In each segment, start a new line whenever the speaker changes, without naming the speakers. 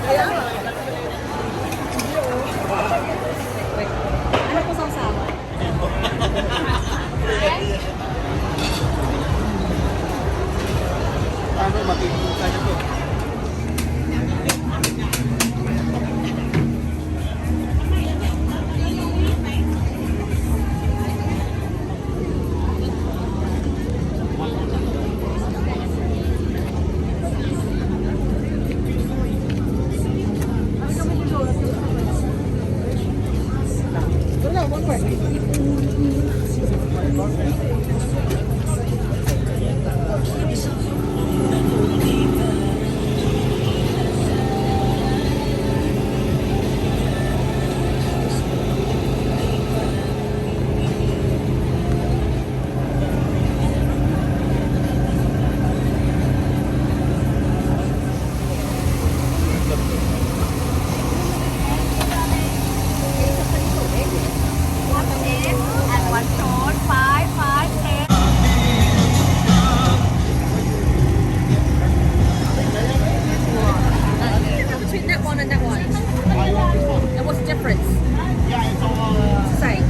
Ano po sama?
Paano matipuka na to?
Between that one and that one. And what's the difference? Same.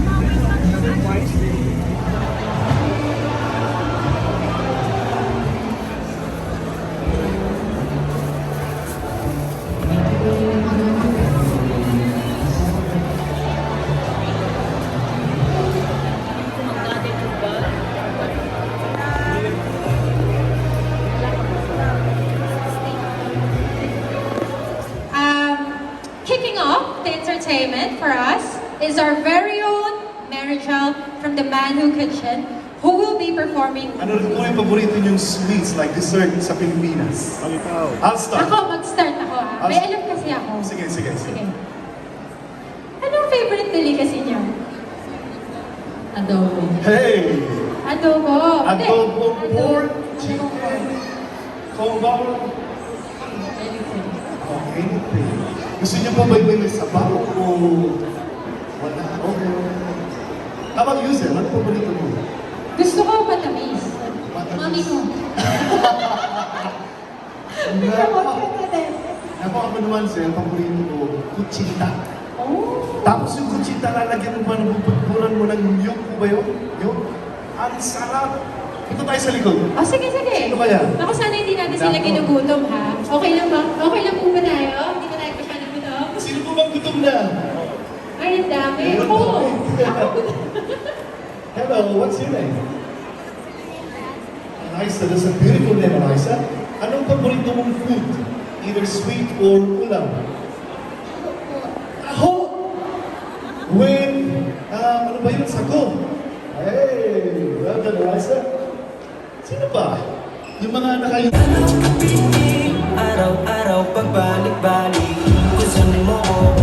Kicking off the entertainment for us is our very own Marichal from the Manhu Kitchen, who will be performing.
Ano rin po yung paborito niyong sweets like dessert sa Pilipinas? I'll start.
Ako, mag-start ako ah. May alam kasi ako.
Sige.
Sige. Anong favorite delicacy niyo? Adobo.
Hey!
Adobo. Hindi.
Adobo, pork,
Adobo.
chicken, kongbaw.
Anything.
Oh, anything. Gusto niyo pa ba may sabaw o wala? Okay. How about you, sir? Ano paborito mo?
Gusto ko matamis. Mami ko.
Ako naman, sir, paborito ko, kutsita.
Oh.
Tapos yung kutsita, lalagyan mo ba, nabubukburan mo ng yolk ba yun? Yolk? Ang sarap! Ito tayo sa likod.
Oh, sige.
Sino ba yan?
Ako sana hindi natin sila
Nako.
ginugutom ha. Okay lang ba? Okay lang po ba tayo? Hindi ba tayo masyadong gutom?
Sino po bang gutom na?
Ay, ang dami. Ako.
Hello, what's your name? Eliza, that's a beautiful name, Eliza. Anong paborito mong food? Either sweet or ulam? Aho! With, ano ba yun? Sago. Hey, well done, Eliza. Sino ba? Yung mga nakayo...
Araw-araw pagbalik-balik gusto mo ko